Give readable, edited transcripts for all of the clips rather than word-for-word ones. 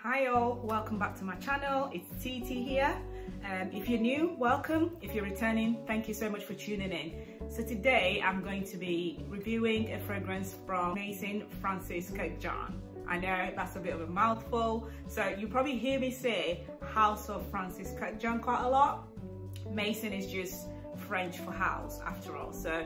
Hi all, welcome back to my channel. It's TT here. If you're new, welcome. If you're returning, thank you so much for tuning in. So today I'm going to be reviewing a fragrance from Maison Francis Kurkdjian. I know that's a bit of a mouthful, so you probably hear me say House of Francis Kurkdjian quite a lot. Maison is just French for house after all, so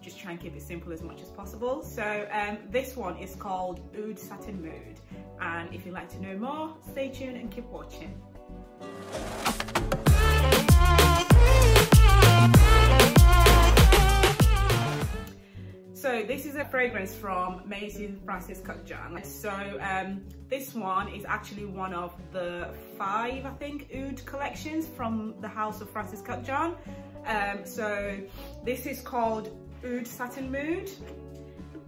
just try and keep it simple as much as possible. So this one is called Oud Satin Mood, and if you'd like to know more, stay tuned and keep watching. So this is a fragrance from Maison Francis Kurkdjian. So this one is actually one of the 5, I think, Oud collections from the House of Francis Kurkdjian. So this is called Oud Satin Mood,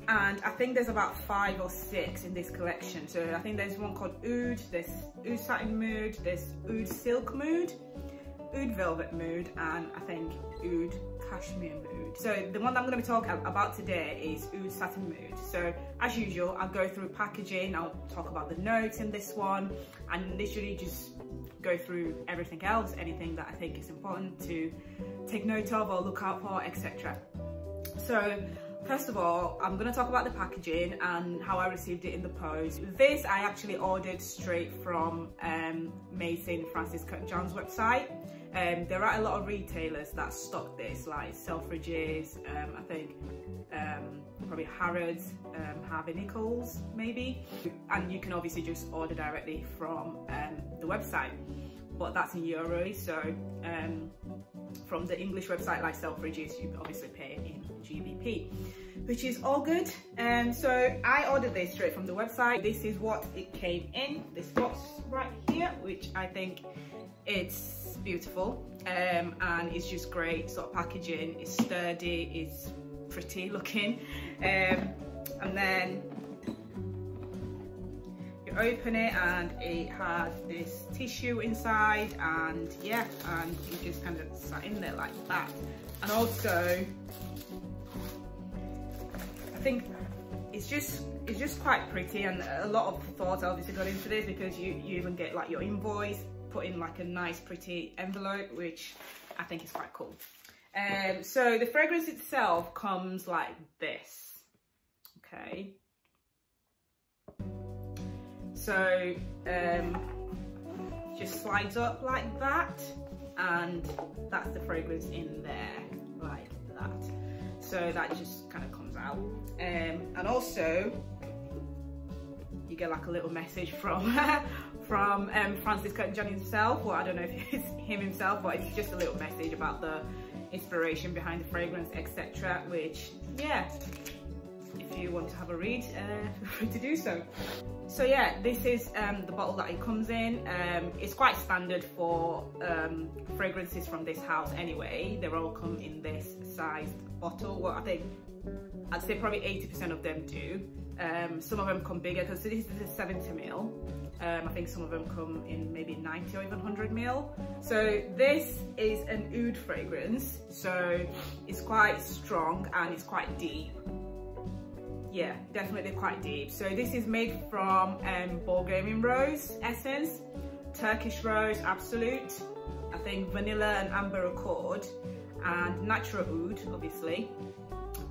and I think there's about 5 or 6 in this collection. So I think there's one called Oud, there's Oud Satin Mood, there's Oud Silk Mood, Oud Velvet Mood, and I think Oud Cashmere Mood. So the one that I'm going to be talking about today is Oud Satin Mood. So as usual, I'll go through packaging, I'll talk about the notes in this one, and literally just go through everything else, anything that I think is important to take note of or look out for, etc. So first of all, I'm going to talk about the packaging and how I received it in the post. This I actually ordered straight from Maison Francis Kurkdjian's website. There are a lot of retailers that stock this, like Selfridges, I think probably Harrods, Harvey Nichols maybe, and you can obviously just order directly from the website, but that's in euros. So from the English website like Selfridges, you obviously pay in GBP, which is all good. So I ordered this straight from the website. This is what it came in, this box right here, which I think it's beautiful, and it's just great sort of packaging. It's sturdy, it's pretty looking, and then you open it and it has this tissue inside, and yeah, and you just kind of sat in there like that. And also I think it's just quite pretty, and a lot of thought obviously got into this, because you even get like your invoice put in like a nice pretty envelope, which I think is quite cool. So the fragrance itself comes like this, okay? So just slides up like that, and that's the fragrance in there, like that. So that just kind of comes out, and also you get like a little message from Francis Kurkdjian himself. Well, I don't know if it's him himself, but it's just a little message about the inspiration behind the fragrance, etc. Which, yeah, if you want to have a read, feel free to do so. So yeah, this is the bottle that it comes in. It's quite standard for fragrances from this house anyway. They all come in this sized bottle. Well, I'd say probably 80% of them do. Some of them come bigger, because this is a 70 ml. I think some of them come in maybe 90 or even 100 ml. So this is an oud fragrance, so it's quite strong and it's quite deep. Yeah, definitely quite deep. So this is made from Bulgarian rose essence, Turkish rose absolute, I think vanilla and amber accord, and natural oud obviously,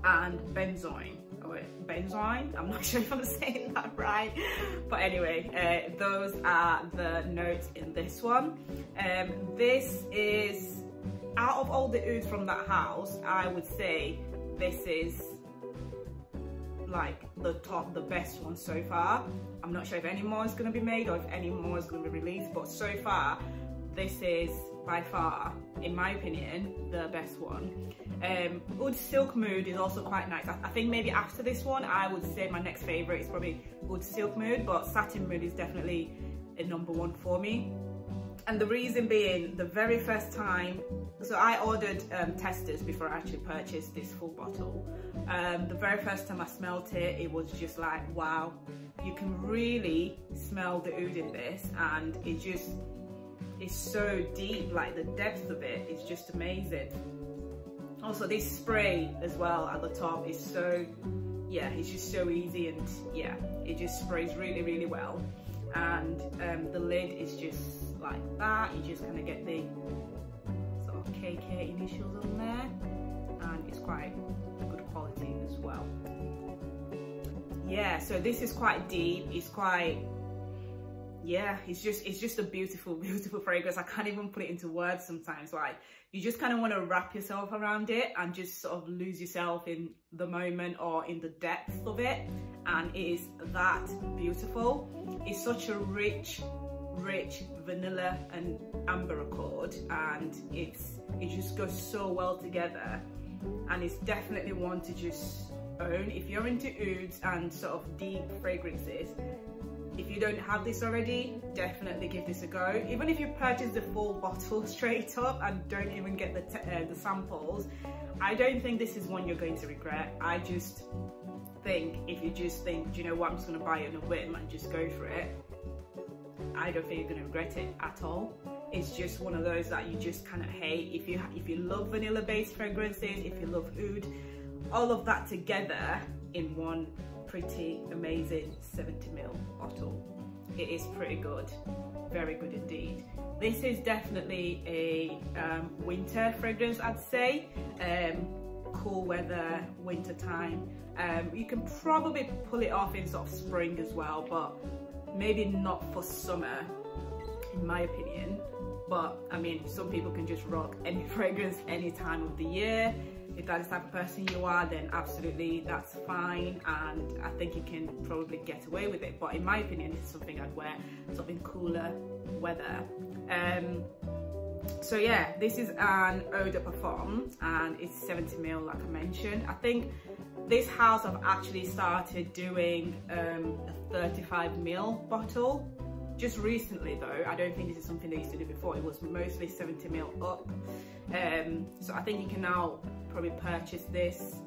and benzoin. Benzoin, I'm not sure if I'm saying that right, but anyway, those are the notes in this one. This is, out of all the ouds from that house, I would say this is like the best one so far. I'm not sure if any more is going to be made or if any more is going to be released, but so far this is by far, in my opinion, the best one. Oud Silk Mood is also quite nice. I think maybe after this one, I would say my next favourite is probably Oud Silk Mood, but Satin Mood is definitely a #1 for me. And the reason being, the very first time, so I ordered testers before I actually purchased this full bottle. The very first time I smelled it, it was just like, wow, you can really smell the oud in this, and it's so deep, like the depth of it is just amazing. Also this spray as well at the top is so, yeah, it's just so easy, and yeah, it just sprays really, really well. And The lid is just like that. You just kind of get the sort of KK initials on there, and it's quite good quality as well. Yeah, so this is quite deep. It's quite, yeah, it's just a beautiful, beautiful fragrance. I can't even put it into words sometimes. Like, you just kind of want to wrap yourself around it and just sort of lose yourself in the moment or in the depth of it. And it is that beautiful. It's such a rich vanilla and amber accord, and it just goes so well together. And it's definitely one to just own. If you're into ouds and sort of deep fragrances, if you don't have this already, definitely give this a go. Even if you purchase the full bottle straight up and don't even get the samples, I don't think this is one you're going to regret. I just think, if you just think, do you know what, I'm just going to buy it on a whim and just go for it, I don't think you're going to regret it at all. It's just one of those that you just kind of hate. If you love vanilla based fragrances, if you love oud, all of that together in one pretty amazing 70ml bottle, it is pretty good, very good indeed. This is definitely a winter fragrance, I'd say. Cool weather, winter time. You can probably pull it off in sort of spring as well, but maybe not for summer, in my opinion. But I mean, some people can just rock any fragrance any time of the year. If that's the type of person you are, then absolutely, that's fine, and I think you can probably get away with it. But in my opinion, this is something I'd wear sort of in cooler weather. So yeah, this is an eau de parfum, and it's 70ml, like I mentioned. I think this house have actually started doing a 35ml bottle just recently though. I don't think this is something they used to do before. It was mostly 70ml up. So I think you can now probably purchase this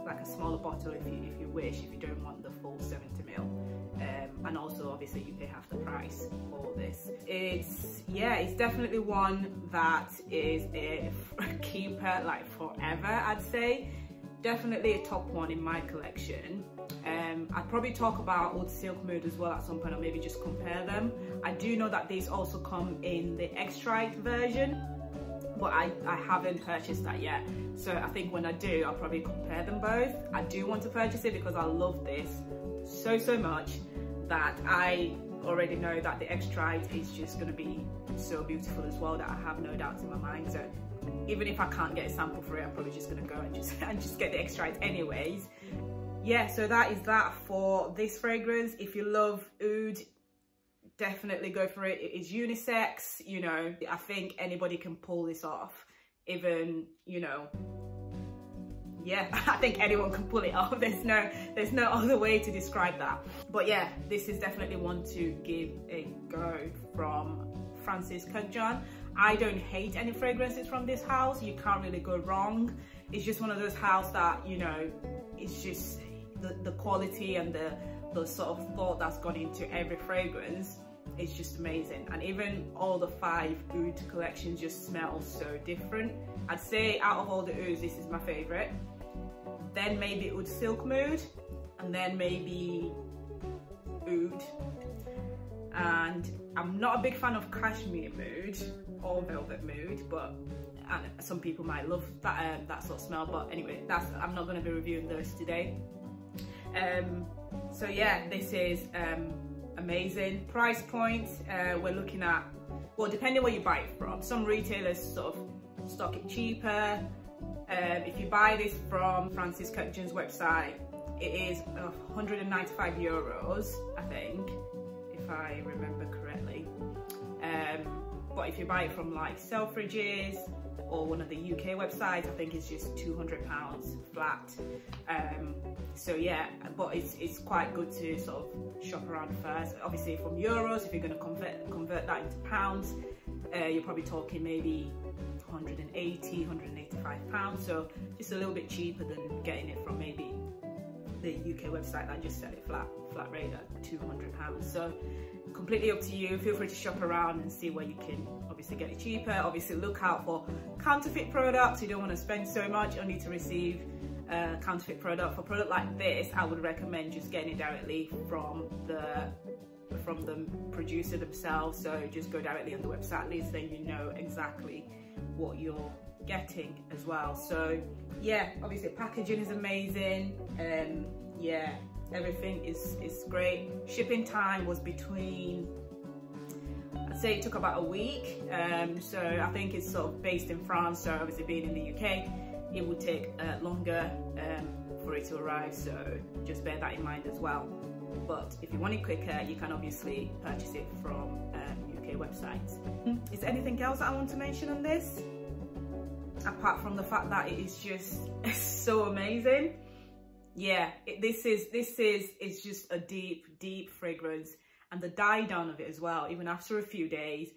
like a smaller bottle if you wish, if you don't want the full 70ml. And also obviously you pay half the price for this. It's definitely one that is a keeper like forever, I'd say. Definitely a top one in my collection. I'd probably talk about Oud Silk as well at some point, or maybe just compare them. I do know that these also come in the extract version, but I haven't purchased that yet. So I think when I do, I'll probably compare them both. I do want to purchase it because I love this so much that I already know that the extract is just going to be so beautiful as well, that I have no doubts in my mind. So even if I can't get a sample for it, I'm probably just going to go and just get the extract anyways. Yeah, so that is that for this fragrance. If you love oud, definitely go for it. It is unisex, you know, I think anybody can pull this off. Even, you know, yeah, I think anyone can pull it off. There's no other way to describe that. But yeah, this is definitely one to give a go from Francis Kurkdjian. I don't hate any fragrances from this house. You can't really go wrong. It's just one of those houses that, you know, it's just the quality and the sort of thought that's gone into every fragrance is just amazing. And even all the 5 oud collections just smell so different. I'd say out of all the ouds, this is my favorite. Then maybe Oud Silk Mood, and then maybe oud. And I'm not a big fan of Cashmere Mood or Velvet Mood, but some people might love that sort of smell. But anyway, I'm not going to be reviewing those today. So yeah, this is amazing. Price point, we're looking at, well, depending where you buy it from. Some retailers sort of stock it cheaper. If you buy this from Francis Kurkdjian's website, it is 195 euros, I think, if I remember correctly. But if you buy it from like Selfridges or one of the UK websites, I think it's just £200 flat. So yeah, but it's quite good to sort of shop around first. Obviously from euros, if you're going to convert that into pounds, you're probably talking maybe 180, 185 pounds. So just a little bit cheaper than getting it from maybe the UK website that just set it flat rate at £200. So completely up to you. Feel free to shop around and see where you can obviously get it cheaper. Obviously look out for counterfeit products. You don't want to spend so much only to receive a counterfeit product. For a product like this, I would recommend just getting it directly from the from the producer themselves, so just go directly on the website, at least then you know exactly what you're getting as well. So yeah, obviously packaging is amazing, yeah, everything is great. Shipping time was between, I'd say it took about a week, so I think it's sort of based in France, so obviously being in the UK it would take longer for it to arrive, so just bear that in mind as well. But if you want it quicker, you can obviously purchase it from UK websites. Is there anything else that I want to mention on this, apart from the fact that it is just so amazing? Yeah, this is just a deep fragrance, and the dye down of it as well. Even after a few days,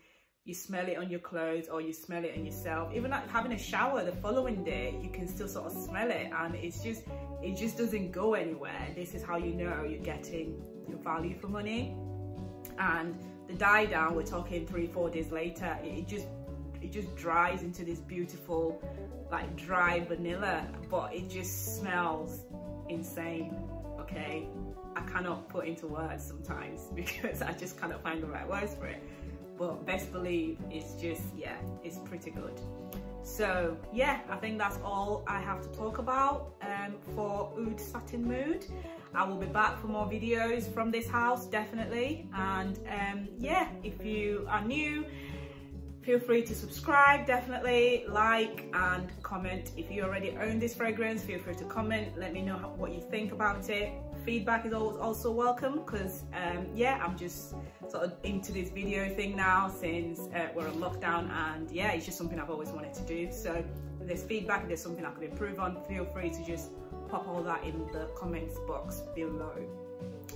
you smell it on your clothes or you smell it on yourself. Even like having a shower the following day, you can still sort of smell it, and it just doesn't go anywhere. This is how you know you're getting your value for money. And the dye down, we're talking 3-4 days later, it just dries into this beautiful like dry vanilla, but it just smells insane. Okay, I cannot put into words sometimes because I just cannot find the right words for it, but best believe it's just, yeah, it's pretty good. So yeah, I think that's all I have to talk about for Oud Satin Mood. I will be back for more videos from this house, definitely. And yeah, if you are new, feel free to subscribe, definitely like and comment. If you already own this fragrance, feel free to comment, let me know what you think about it. Feedback is always also welcome, because yeah, I'm just sort of into this video thing now since we're on lockdown, and yeah, it's just something I've always wanted to do. So if there's feedback, if there's something I could improve on, feel free to just pop all that in the comments box below.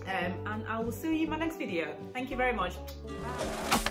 And I will see you in my next video. Thank you very much. Bye.